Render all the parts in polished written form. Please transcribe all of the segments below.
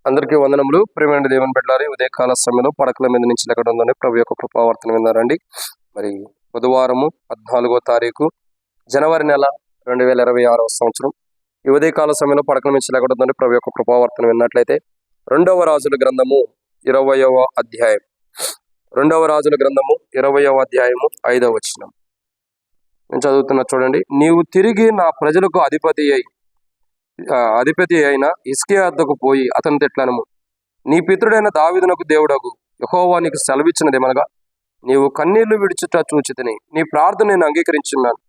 అందరికీ వందనములు. ప్రియమైన దేవుని బిడ్డలారా, ఉదయకాల సమయంలో పడకల మీద నుంచి లెక్కడంలోనే ప్రభు యొక్క కృపావర్తన విన్నారండి. మరి బుధవారము 14వ తారీఖు జనవరి నెల 2026వ సంవత్సరం ఈ ఉదయకాల సమయంలో పడకల నుంచి లెక్కడంలోనే ప్రభు యొక్క కృపావర్తన విన్నట్లయితే 2వ రాజుల గ్రంథము 20వ అధ్యాయం 2వ రాజుల గ్రంథము 20వ అధ్యాయము 5వ వచనం నేను చదువుతున్నా చూడండి. నీవు తిరిగి నా ప్రజలకు అధిపతి అయిన హిజ్కియా వద్దకు పోయి అతని తిట్లనము, నీ పితరుడైన దావీదునకు దేవుడగు యెహోవా నీకు సెలవిచ్చినదేమనగా, నీవు కన్నీళ్లు విడుచుట చూచితిని, నీ ప్రార్థన నేను అంగీకరించున్నాను,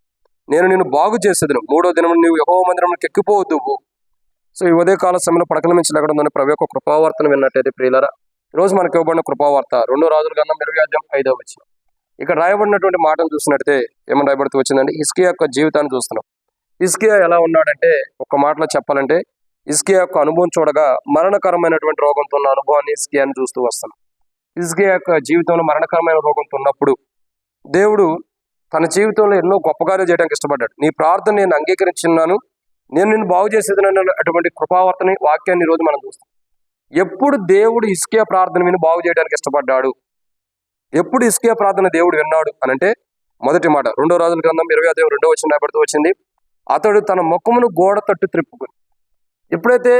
నేను నిన్ను బాగు చేసేదను, 3వ దినము నీవు యెహోవా మందిరమునకు ఎక్కిపోవద్దువు. సో ఈ ఉదయకాల సమయంలో పడకల నుంచి లెగడంలోనే ప్రభు యొక్క కృపావార్తను విన్నట్టయితే ప్రియులారా, ఈరోజు మనకు ఇవ్వబడిన కృపావార్త 2 రాజుల గ్రంథం 20వ అధ్యాయం 5వ వచనం. ఇక్కడ రాయబడినటువంటి మాటను చూసినట్టయితే ఏమని రాయబడుతూ వచ్చిందండి? హిజ్కియా యొక్క జీవితాన్ని చూస్తున్నాం. హిజ్కియా ఎలా ఉన్నాడంటే, ఒక మాటలో చెప్పాలంటే హిజ్కియా యొక్క అనుభవం చూడగా మరణకరమైనటువంటి రోగంతో ఉన్న అనుభవాన్ని హిజ్కియాని చూస్తూ వస్తున్నాం. హిజ్కియా యొక్క జీవితంలో మరణకరమైన రోగంతో ఉన్నప్పుడు దేవుడు తన జీవితంలో ఎన్నో గొప్ప కార్యాలు చేయడానికి ఇష్టపడ్డాడు. నీ ప్రార్థన నేను అంగీకరించున్నాను, నేను నిన్ను బాగు చేసేదన అటువంటి కృపావర్తని వాక్యాన్ని ఈరోజు మనం చూస్తాం. ఎప్పుడు దేవుడు హిజ్కియా ప్రార్థన విని బాగు చేయడానికి ఇష్టపడ్డాడు, ఎప్పుడు హిజ్కియా ప్రార్థన దేవుడు విన్నాడు అనంటే, మొదటి మాట 2వ రాజుల గ్రంథం 20వ అధ్యాయం 2వ వచనం రాయబడుతూ వచ్చింది. అతడు తన ముఖమును గోడ తట్టు త్రిప్పుకుని. ఎప్పుడైతే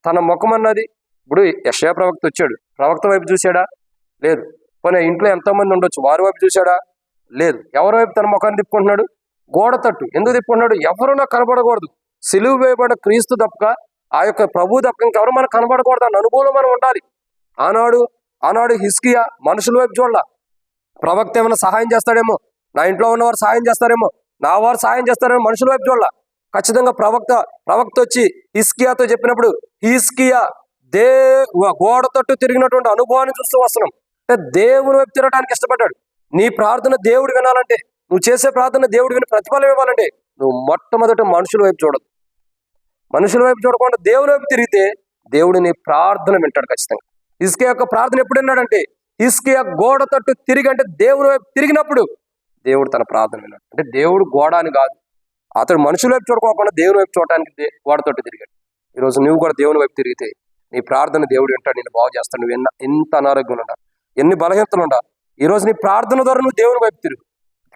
తన ముఖం అన్నది, ఇప్పుడు యెషయా ప్రవక్త వచ్చాడు, ప్రవక్త వైపు చూశాడా? లేదు. పోనీ ఇంట్లో ఎంతోమంది ఉండొచ్చు, వారి వైపు చూశాడా? లేదు. ఎవరి వైపు తన ముఖాన్ని తిప్పుకుంటున్నాడు? గోడ తట్టు. ఎందుకు తిప్పుకుంటున్నాడు? ఎవరు నాకు కనబడకూడదు, సిలువ వేయబడిన క్రీస్తు తప్ప, ఆ యొక్క ప్రభు తప్ప ఇంకెవరు మనకు కనబడకూడదు అన్న అనుభవంలో మనం ఉండాలి. ఆనాడు హిజ్కియా మనుషుల వైపు చూడాల. ప్రవక్త ఏమైనా సహాయం చేస్తాడేమో, నా ఇంట్లో ఉన్నవారు సహాయం చేస్తారేమో, నా వారు సహాయం చేస్తారేమో, మనుషుల వైపు చూడాల. ఖచ్చితంగా ప్రవక్త వచ్చి హిజ్కియాతో చెప్పినప్పుడు హిజ్కియా గోడ తట్టు తిరిగినటువంటి అనుభవాన్ని చూస్తూ వస్తున్నాం. అంటే దేవుని వైపు తిరగడానికి ఇష్టపడ్డాడు. నీ ప్రార్థన దేవుడు వినాలంటే, నువ్వు చేసే ప్రార్థన దేవుడు విని ప్రతిఫలం ఇవ్వాలంటే, నువ్వు మొట్టమొదట మనుషుల వైపు చూడదు. మనుషుల వైపు చూడకుండా దేవుని వైపు తిరిగితే దేవుడు నీ ప్రార్థన వింటాడు ఖచ్చితంగా. హిజ్కియా యొక్క ప్రార్థన ఎప్పుడు విన్నాడంటే, హిజ్కియా గోడ తట్టు తిరిగి, అంటే దేవుని వైపు తిరిగినప్పుడు దేవుడు తన ప్రార్థన విన్నాడు. అంటే దేవుడు గోడ అని కాదు, అతడు మనుషుల వైపు చూడకోకుండా దేవుని వైపు చూడటానికి గోడతోటి తిరిగాడు. ఈరోజు నువ్వు కూడా దేవుని వైపు తిరిగితే నీ ప్రార్థన దేవుడు వింటాడు, నేను బాగు చేస్తాడు. నువ్వు ఎంత అనారోగ్యం ఉండా, ఎన్ని బలహీనతలు ఉండా, ఈరోజు నీ ప్రార్థన ద్వారా నువ్వు దేవుని వైపు తిరుగు,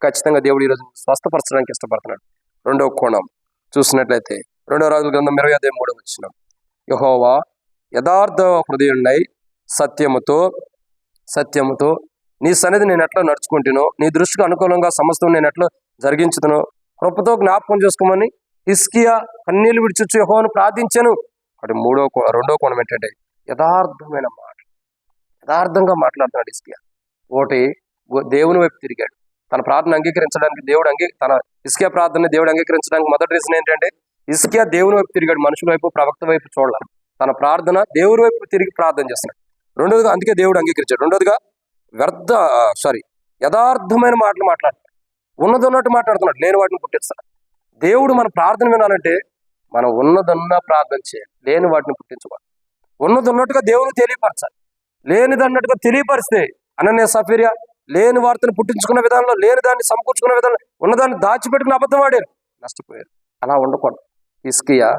ఖచ్చితంగా దేవుడు ఈరోజు స్వస్థపరచడానికి ఇష్టపడుతున్నాడు. 2వ కోణం చూసినట్లయితే 2వ రాజుల గ్రంథం 20వ అధ్యాయం 3వ వచనం. యెహోవా యథార్థ హృదయుడై సత్యముతో నీ సన్నిధి నేను ఎట్లా నడుచుకుంటునో, నీ దృష్టికి అనుకూలంగా సమస్తం నేను ఎట్లా జరిగించుతునో కృపతో జ్ఞాపకం చేసుకోమని హిజ్కియా కన్నీళ్లు విడిచుచు యెహోవాను ప్రార్థించాను. అటు 2వ కోణం ఏంటంటే యథార్థంగా మాట్లాడుతున్నాడు హిజ్కియా. ఒకటి, దేవుని వైపు తిరిగాడు. తన ప్రార్థన అంగీకరించడానికి తన హిజ్కియా ప్రార్థన దేవుడు అంగీకరించడానికి మొదటి రీజన్ ఏంటంటే, హిజ్కియా దేవుని వైపు తిరిగాడు, మనుషుల వైపు ప్రవక్త వైపు చూడాలి. తన ప్రార్థన దేవుని వైపు తిరిగి ప్రార్థన చేస్తున్నాడు. రెండోదిగా అందుకే దేవుడు అంగీకరించాడు. రెండోదిగా యథార్థమైన మాటలు మాట్లాడుతున్నాడు, ఉన్నదన్నట్టు మాట్లాడుతున్నాడు, లేని వాటిని పుట్టిస్తాడు. దేవుడు మన ప్రార్థన వినాలంటే మనం ఉన్నదన్న ప్రార్థన చేయాలి, లేని వాటిని పుట్టించుకోవాలి. ఉన్నదన్నట్టుగా దేవుని తెలియపరచాలి, లేనిదన్నట్టుగా తెలియపరిస్తే అనన్య సఫీరియా లేని వార్తను పుట్టించుకున్న విధానంలో, లేని దాన్ని సమకూర్చుకున్న విధానంలో, ఉన్నదాన్ని దాచిపెట్టుకుని అబద్ధం ఆడారు, నష్టపోయారు. అలా ఉండకూడదు. హిజ్కియా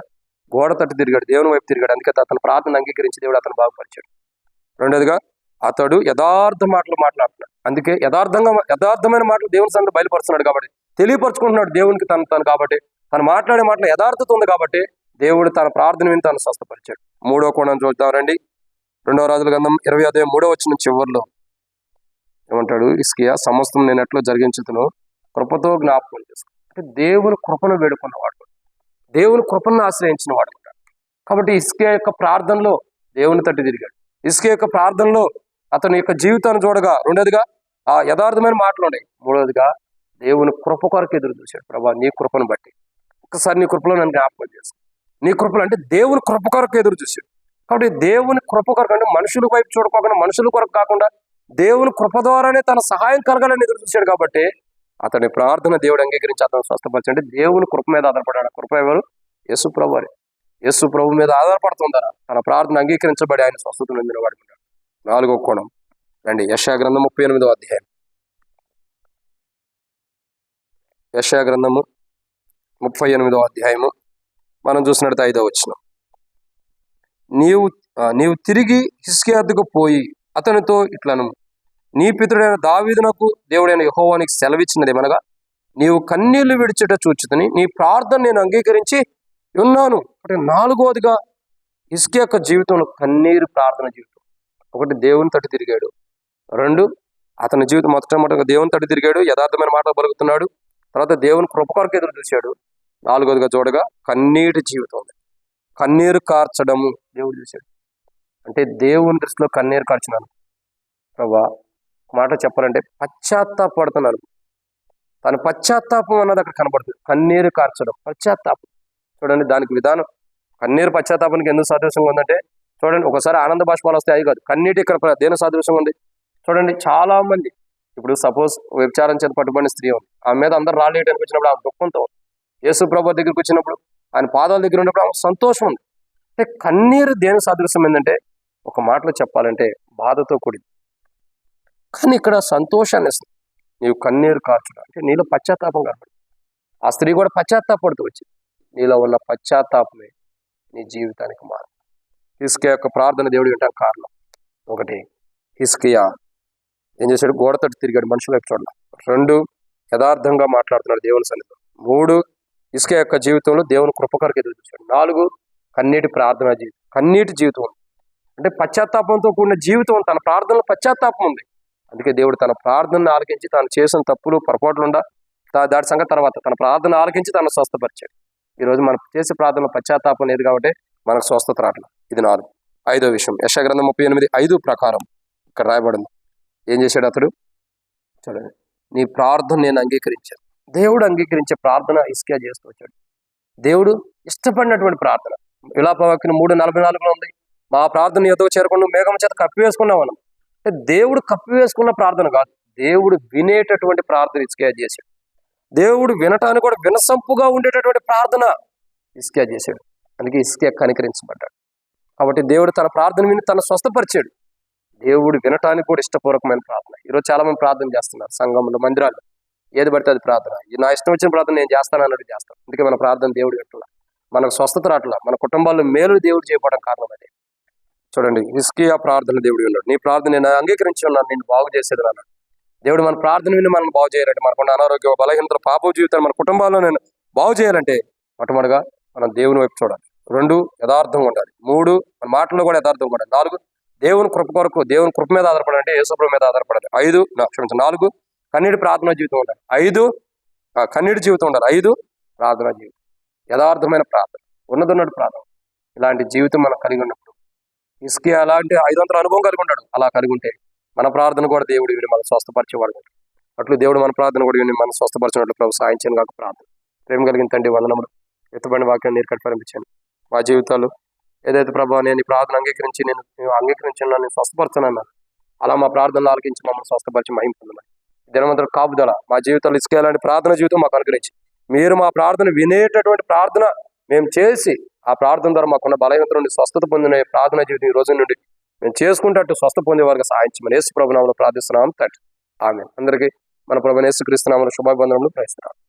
గోడ తట్టు తిరిగాడు, దేవుని వైపు తిరిగాడు. అందుకే అతను ప్రార్థన అంగీకరించి దేవుడు అతను బాగుపరిచాడు. రెండోదిగా అతడు యథార్థ మాటలు మాట్లాడుతున్నాడు. అందుకే యథార్థమైన మాటలు దేవుని సంగతి బయలుపరుస్తున్నాడు కాబట్టి, తెలియపరుచుకుంటున్నాడు దేవునికి తను కాబట్టి, తను మాట్లాడే మాటలు యథార్థత ఉంది కాబట్టి దేవుడు తన ప్రార్థన విని తను స్వస్థపరిచాడు. 3వ కోణం చూద్దామండి. 2వ రాజుల గ్రంథం 20వ అధ్యాయం 3వ వచనం చివరిలో ఏమంటాడు? హిజ్కియా సమస్తం నేను ఎట్లా జరిగించుతునో కృపతో జ్ఞాపకం చేసుకో. అంటే దేవుని కృపను వేడుకున్నవాడు, దేవుని కృపను ఆశ్రయించిన వాడు. కాబట్టి హిజ్కియా యొక్క ప్రార్థనలో దేవుని తట్టు తిరిగాడు. హిజ్కియా యొక్క ప్రార్థనలో అతని యొక్క జీవితాన్ని చూడగా, రెండోదిగా ఆ యథార్థమైన మాటలు ఉన్నాయి, మూడోదిగా దేవుని కృప కొరకు ఎదురు చూశాడు. ప్రభా, నీ కృపను బట్టి ఒక్కసారి నీ కృపలో నన్ను జ్ఞాపకం చేస్తాను. నీ కృపలు అంటే దేవుని కృప కొరకు ఎదురు చూశాడు. కాబట్టి దేవుని కృప కొరకు, అంటే మనుషుల వైపు చూడకోకుండా, మనుషుల కొరకు కాకుండా దేవుని కృప ద్వారానే తన సహాయం కలగాలని ఎదురు చూశాడు. కాబట్టి అతని ప్రార్థన దేవుడు అంగీకరించి అతను స్వస్థపరిచి, అంటే దేవుని కృప మీద ఆధారపడ్డాడు. కృప ఎవరు? యేసు ప్రభు అని. యేసు ప్రభు మీద ఆధారపడుతుందా తన ప్రార్థన అంగీకరించబడి ఆయన స్వస్థత నొందిన వాడు. 4వ కోణం రండి. యెషయా గ్రంథం 38వ అధ్యాయం. యెషయా గ్రంథము 38వ అధ్యాయము మనం చూసినట్టు 5వ వచనం. నీవు తిరిగి హిజ్కియా వద్దకు పోయి అతనితో ఇట్లను, నీ పితరుడైన దావీదునకు దేవుడైన యెహోవానికి సెలవిచ్చినదేమనగా, నీవు కన్నీళ్లు విడిచుట చూచుతని నీ ప్రార్థన నేను అంగీకరించి ఉన్నాను. అంటే నాలుగోదిగా హిజ్కియా యొక్క జీవితంలో కన్నీరు ప్రార్థన జీవితం. ఒకటి, దేవుని తట్టు తిరిగాడు. రెండు, అతని జీవితం మొట్టమొదటిగా దేవుని తట్టు తిరిగాడు, యథార్థమైన మాటలు పలుకుతున్నాడు. తర్వాత దేవుని కృప కొరకు ఎదురు చూశాడు. నాలుగోదిగా చూడగా కన్నీటి జీవితం ఉంది. కన్నీరు కార్చడము దేవుడు చూశాడు. అంటే దేవుని దృష్టిలో కన్నీరు కార్చినాను ప్రభా, మాట చెప్పాలంటే పశ్చాత్తాపడుతున్నాను. తన పశ్చాత్తాపం అన్నది అక్కడ కనబడుతుంది. కన్నీరు కార్చడం, పశ్చాత్తాపం. చూడండి దానికి విధానం. కన్నీరు పశ్చాత్తాపానికి ఎందుకు సాదృశ్యంగా ఉందంటే, చూడండి ఒకసారి ఆనంద బాష్పాలు వస్తాయి, అవి కాదు. కన్నీటి ఇక్కడ దేని సాదృశ్యంగా ఉంది చూడండి. చాలా మంది ఇప్పుడు సపోజ్ వ్యభిచారం చేత పట్టుబడిన స్త్రీ ఉంది, ఆమె మీద అందరూ రాళ్ళేయడానికి వచ్చినప్పుడు ఆమె దుఃఖంతో, యేసు ప్రభు దగ్గరికి వచ్చినప్పుడు ఆయన పాదాల దగ్గర ఉన్నప్పుడు ఆమె సంతోషం ఉంది. అంటే కన్నీరు దేని సాదృశ్యం ఏంటంటే, ఒక మాటలో చెప్పాలంటే బాధతో కూడింది. కానీ ఇక్కడ సంతోషాన్ని ఇస్తుంది. నీవు కన్నీరు కార్చడం అంటే నీలో పశ్చాత్తాపం కనబడి, ఆ స్త్రీ కూడా పశ్చాత్తాపడుతూ వచ్చింది. నీలో ఉన్న పశ్చాత్తాపమే నీ జీవితానికి మారు. హిజ్కియా యొక్క ప్రార్థన దేవుడు వింటానికి కారణం ఒకటి, హిజ్కియా ఏం చేశాడు? గోడ తట్టు తిరిగాడు, మనుషుల వైపు చూడాలి. రెండు, యథార్థంగా మాట్లాడుతున్నాడు దేవుని సన్నిధిలో. మూడు, హిజ్కియా యొక్క జీవితంలో దేవుని కృప కొరకు ఎదురు చూశాడు. నాలుగు, కన్నీటి ప్రార్థన జీవితం. కన్నీటి జీవితం అంటే పశ్చాత్తాపంతో కూడిన జీవితం. తన ప్రార్థనలో పశ్చాత్తాపం ఉంది. అందుకే దేవుడు తన ప్రార్థనను ఆలకించి తాను చేసిన తప్పులు పొరపాట్లు ఉండా దాటి సంగతి తర్వాత తన ప్రార్థన ఆలకించి తను స్వస్థపరిచాడు. ఈరోజు మనం చేసే ప్రార్థనలో పశ్చాత్తాపం లేదు కాబట్టి మనకు స్వస్థత రావట్లేదు. ఇది 4. 5వ విషయం, యెషయా గ్రంథం 38:5 ప్రకారం ఇక్కడ రాయబడింది. ఏం చేశాడు అతడు? చూడండి, నీ ప్రార్థన నేను అంగీకరించాను. దేవుడు అంగీకరించే ప్రార్థన హిజ్కియా చేస్తూ వచ్చాడు. దేవుడు ఇష్టపడినటువంటి ప్రార్థన. విలాపవాక్యం 3:44 ఉంది, మా ప్రార్థన ఎదుగు చేరకుండా మేఘం చేత కప్పివేసుకున్నాం మనం. అంటే దేవుడు కప్పివేసుకున్న ప్రార్థన కాదు, దేవుడు వినేటటువంటి ప్రార్థన హిజ్కియా చేశాడు. దేవుడు వినటానికి కూడా వినసంపుగా ఉండేటటువంటి ప్రార్థన హిజ్కియా చేశాడు. అందుకే హిజ్కియా కనికరించబడ్డాడు. కాబట్టి దేవుడు తన ప్రార్థన విని తను స్వస్థపరిచాడు. దేవుడు వినటానికి కూడా ఇష్టపూర్వకమైన ప్రార్థన. ఈరోజు చాలా మంది ప్రార్థన చేస్తున్నారు సంఘంలో, మందిరాల్లో. ఏది పడితే అది ప్రార్థన. నా ఇష్టం వచ్చిన ప్రార్థన నేను చేస్తాను అన్నట్టు చేస్తాను. అందుకే మన ప్రార్థన దేవుడు వింటున్నా, మనకు స్వస్థత రావట్లా, మన కుటుంబాల్లో మేలు దేవుడు చేయడం కారణం అదే. చూడండి, హిజ్కియా ప్రార్థన దేవుడు విన్నాడు. నీ ప్రార్థన నేను అంగీకరించి ఉన్నాను, నేను బాగు చేసేది అన్నాడు. దేవుడు మన ప్రార్థన విని మనం బాగు చేయాలంటే, మనకున్న అనారోగ్య బలహీనతలు పాప జీవితాన్ని మన కుటుంబాల్లో నేను బాగు చేయాలంటే మొట్టమొదటిగా మనం దేవుని వైపు చూడాలి. 2, యథార్థంగా ఉండాలి. 3, మన మాటల్లో కూడా యథార్థంగా ఉండాలి. 4, దేవుని కృప కొరకు దేవుని కృప మీద ఆధారపడాలంటే యేసుప్రభు మీద ఆధారపడాలి. 5, 4, కన్నీటి ప్రార్థనా జీవితం ఉండాలి. 5, కన్నీటి జీవితం ఉండాలి. 5, ప్రార్థనా జీవితం, యథార్థమైన ప్రార్థన, ఉన్నదన్నట్టు ప్రార్థన. ఇలాంటి జీవితం మనం కలిగి ఉన్నప్పుడు హిజ్కియా అలాంటి 500 అనుభవం కలిగి ఉన్నాడు. అలా కలిగి ఉంటే మన ప్రార్థన కూడా దేవుడు విని మనం స్వస్థపరిచేవాడు. అట్లు దేవుడు మన ప్రార్థన కూడా విని మనం స్వస్థపరిచినట్లు ప్రభు సాయించాను కాక ప్రార్థన. ప్రేమ కలిగిన తండ్రి వందనములు. ఎత్తబడిన వాక్యం నీరు కట్టి పంపించాను మా జీవితాలు. ఏదైతే ప్రభావ నేను ఈ ప్రార్థన అంగీకరించి నేను అంగీకరించాను, స్వస్థపరచనన్నా అలా మా ప్రార్థనలు ఆలకించి మమ్మల్ని స్వస్థపరిచి మహిమ పొందమని. దినవంతుల కాపుదల మా జీవితాలు ఇసుకేలాంటి ప్రార్థన జీవితం మాకు అనుగ్రహించి, మీరు మా ప్రార్థన వినేటటువంటి ప్రార్థన మేము చేసి ఆ ప్రార్థన ద్వారా మాకున్న బలహీనత నుండి స్వస్థత పొందిన ప్రార్థన జీవితం ఈ రోజు నుండి మేము చేసుకుంటూ స్వస్థ పొందే వారికి సాయించమని యేసు ప్రభునామములో ప్రార్థిస్తున్నాం తండ్రి. ఆమేన్. అందరికీ మన ప్రభువైన యేసుక్రీస్తు నామములో శుభాభివందనములు. Praise the lord.